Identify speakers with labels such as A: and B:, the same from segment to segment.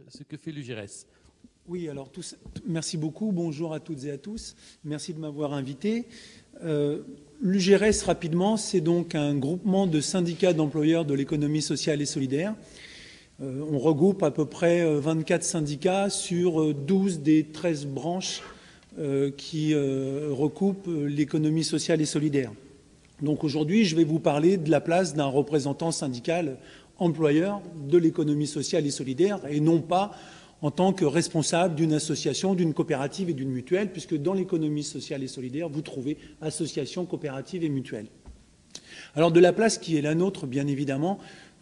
A: Ce que fait l'UGRS.
B: Oui, alors merci beaucoup. Bonjour à toutes et à tous. Merci de m'avoir invité. L'UGRS, rapidement, c'est donc un groupement de syndicats d'employeurs de l'économie sociale et solidaire. On regroupe à peu près 24 syndicats sur 12 des 13 branches qui recoupent l'économie sociale et solidaire. Donc aujourd'hui, je vais vous parler de la place d'un représentant syndical employeur de l'économie sociale et solidaire, et non pas en tant que responsable d'une association, d'une coopérative et d'une mutuelle, puisque dans l'économie sociale et solidaire, vous trouvez associations, coopératives et mutuelles. Alors de la place qui est la nôtre, bien évidemment,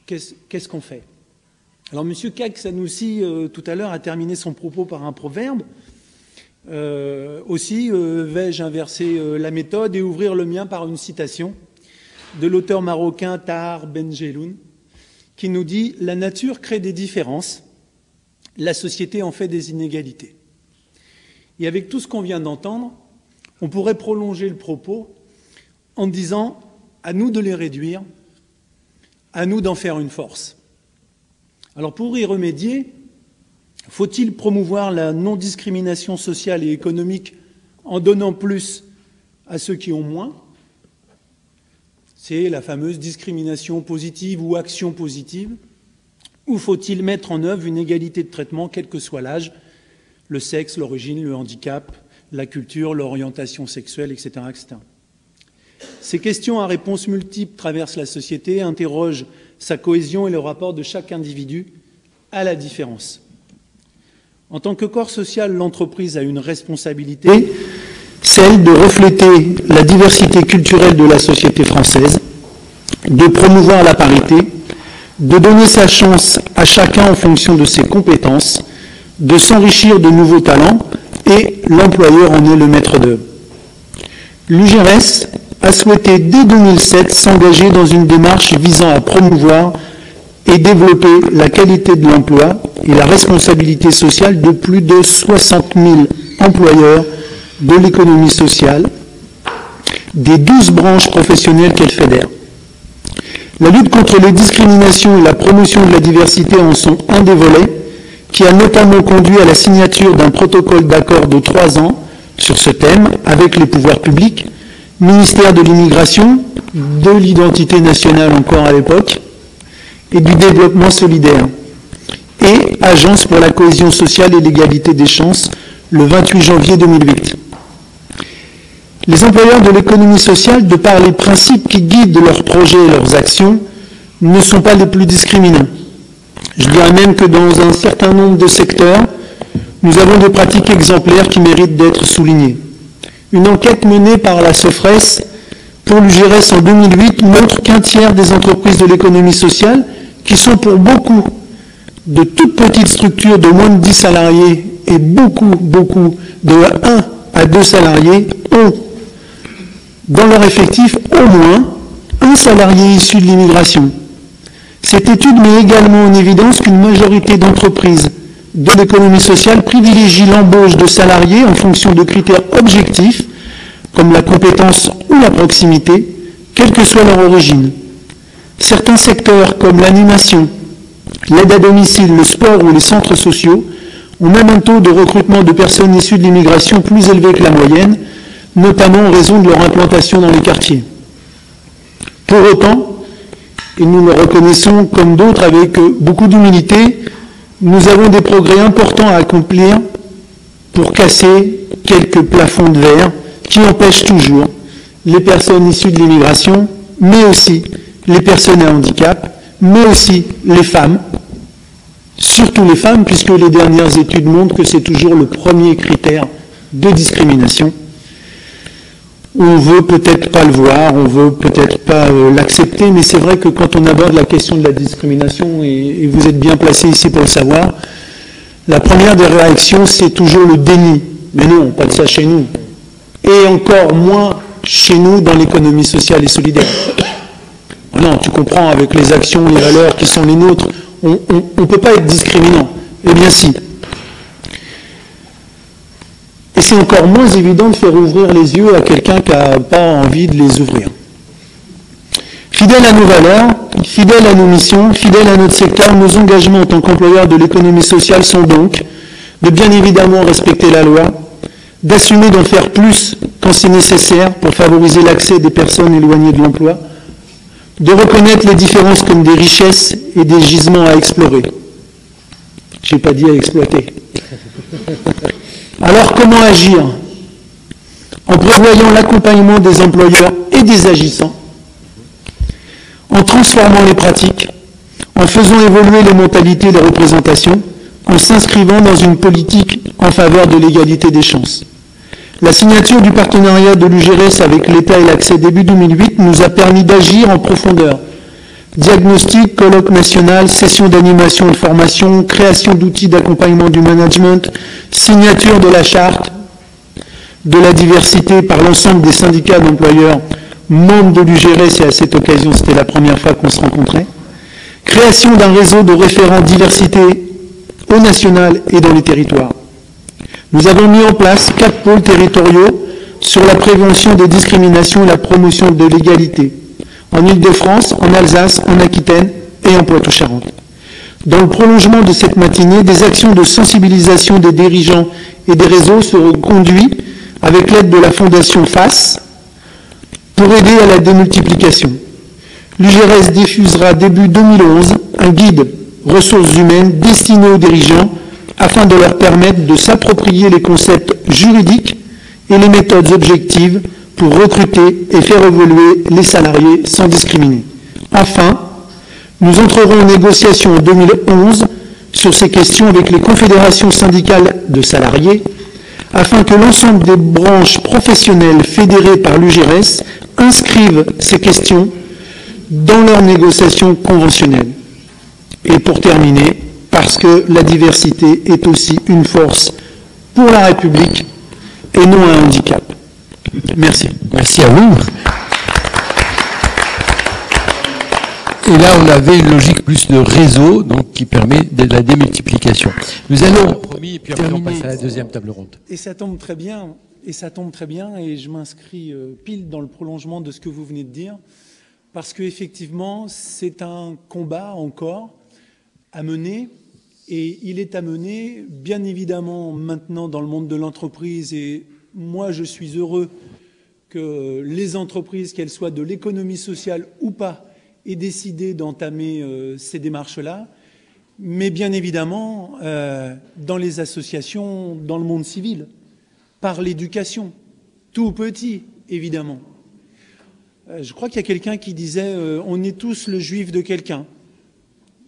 B: qu'est-ce qu'on fait? Alors M. Kak Sanoussi, tout à l'heure, a terminé son propos par un proverbe. Aussi, vais-je inverser la méthode et ouvrir le mien par une citation de l'auteur marocain Tahar Benjeloun, qui nous dit « La nature crée des différences, la société en fait des inégalités ». Et avec tout ce qu'on vient d'entendre, on pourrait prolonger le propos en disant « À nous de les réduire, à nous d'en faire une force ». Alors pour y remédier, faut-il promouvoir la non-discrimination sociale et économique en donnant plus à ceux qui ont moins ? C'est la fameuse discrimination positive ou action positive. Ou faut-il mettre en œuvre une égalité de traitement, quel que soit l'âge, le sexe, l'origine, le handicap, la culture, l'orientation sexuelle, etc., etc. Ces questions à réponse multiples traversent la société, interrogent sa cohésion et le rapport de chaque individu à la différence. En tant que corps social, l'entreprise a une responsabilité, celle de refléter la diversité culturelle de la société française, de promouvoir la parité, de donner sa chance à chacun en fonction de ses compétences, de s'enrichir de nouveaux talents, et l'employeur en est le maître d'œuvre. L'UGRS a souhaité dès 2007 s'engager dans une démarche visant à promouvoir et développer la qualité de l'emploi et la responsabilité sociale de plus de 60 000 employeurs de l'économie sociale, des 12 branches professionnelles qu'elle fédère. La lutte contre les discriminations et la promotion de la diversité en sont un des volets qui a notamment conduit à la signature d'un protocole d'accord de 3 ans sur ce thème avec les pouvoirs publics, ministère de l'immigration, de l'identité nationale encore à l'époque, et du développement solidaire, et Agence pour la cohésion sociale et l'égalité des chances, le 28 janvier 2008. Les employeurs de l'économie sociale, de par les principes qui guident leurs projets et leurs actions, ne sont pas les plus discriminants. Je dirais même que dans un certain nombre de secteurs, nous avons des pratiques exemplaires qui méritent d'être soulignées. Une enquête menée par la Sofres pour l'UGRS en 2008 montre qu'un tiers des entreprises de l'économie sociale, qui sont pour beaucoup de toutes petites structures de moins de 10 salariés et beaucoup de 1 à 2 salariés, ont dans leur effectif au moins un salarié issu de l'immigration. Cette étude met également en évidence qu'une majorité d'entreprises de l'économie sociale privilégie l'embauche de salariés en fonction de critères objectifs, comme la compétence ou la proximité, quelle que soit leur origine. Certains secteurs, comme l'animation, l'aide à domicile, le sport ou les centres sociaux, ont même un taux de recrutement de personnes issues de l'immigration plus élevé que la moyenne, notamment en raison de leur implantation dans les quartiers. Pour autant, et nous le reconnaissons comme d'autres avec beaucoup d'humilité, nous avons des progrès importants à accomplir pour casser quelques plafonds de verre qui empêchent toujours les personnes issues de l'immigration, mais aussi les personnes à handicap, mais aussi les femmes, surtout les femmes, puisque les dernières études montrent que c'est toujours le premier critère de discrimination. On veut peut-être pas le voir, on veut peut-être pas l'accepter, mais c'est vrai que quand on aborde la question de la discrimination, et vous êtes bien placé ici pour le savoir, la première des réactions, c'est toujours le déni. Mais non, pas de ça chez nous. Et encore moins chez nous dans l'économie sociale et solidaire. Non, tu comprends, avec les actions, les valeurs qui sont les nôtres, on ne peut pas être discriminant. Eh bien si. Et c'est encore moins évident de faire ouvrir les yeux à quelqu'un qui n'a pas envie de les ouvrir. Fidèles à nos valeurs, fidèles à nos missions, fidèles à notre secteur, nos engagements en tant qu'employeurs de l'économie sociale sont donc de bien évidemment respecter la loi, d'assumer d'en faire plus quand c'est nécessaire pour favoriser l'accès des personnes éloignées de l'emploi, de reconnaître les différences comme des richesses et des gisements à explorer. Je n'ai pas dit à exploiter. Alors comment agir? En prévoyant l'accompagnement des employeurs et des agissants, en transformant les pratiques, en faisant évoluer les mentalités des représentations, en s'inscrivant dans une politique en faveur de l'égalité des chances. La signature du partenariat de l'UGRS avec l'État et l'Accès début 2008 nous a permis d'agir en profondeur. Diagnostic, colloque national, session d'animation et de formation, création d'outils d'accompagnement du management, signature de la charte de la diversité par l'ensemble des syndicats d'employeurs membres de l'UGRS, et à cette occasion, c'était la première fois qu'on se rencontrait, création d'un réseau de référents diversité au national et dans les territoires. Nous avons mis en place 4 pôles territoriaux sur la prévention des discriminations et la promotion de l'égalité, en Île-de-France, en Alsace, en Aquitaine et en Poitou-Charentes. Dans le prolongement de cette matinée, des actions de sensibilisation des dirigeants et des réseaux seront conduites avec l'aide de la Fondation FACE pour aider à la démultiplication. L'UGRS diffusera début 2011 un guide ressources humaines destiné aux dirigeants afin de leur permettre de s'approprier les concepts juridiques et les méthodes objectives pour recruter et faire évoluer les salariés sans discriminer. Enfin, nous entrerons en négociation en 2011 sur ces questions avec les confédérations syndicales de salariés afin que l'ensemble des branches professionnelles fédérées par l'UGRS inscrivent ces questions dans leurs négociations conventionnelles. Et pour terminer, parce que la diversité est aussi une force pour la République et non un handicap. Merci.
A: Merci à vous. Et là, on avait une logique plus de réseau, donc qui permet de la démultiplication. Nous allons promis, et puis après on passe à la deuxième table ronde.
B: Et ça tombe très bien, et je m'inscris pile dans le prolongement de ce que vous venez de dire, parce qu'effectivement, c'est un combat encore à mener, et il est à mener, bien évidemment, maintenant dans le monde de l'entreprise, et moi je suis heureux que les entreprises, qu'elles soient de l'économie sociale ou pas, aient décidé d'entamer ces démarches-là, mais bien évidemment dans les associations, dans le monde civil, par l'éducation, tout petit, évidemment. Je crois qu'il y a quelqu'un qui disait « on est tous le juif de quelqu'un ».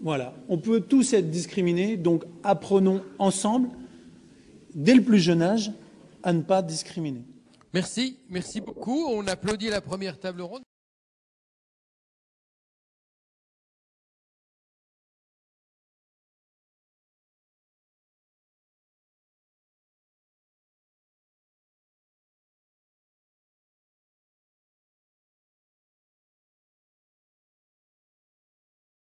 B: Voilà, on peut tous être discriminés, donc apprenons ensemble, dès le plus jeune âge, à ne pas discriminer.
A: Merci beaucoup. On applaudit la première table ronde.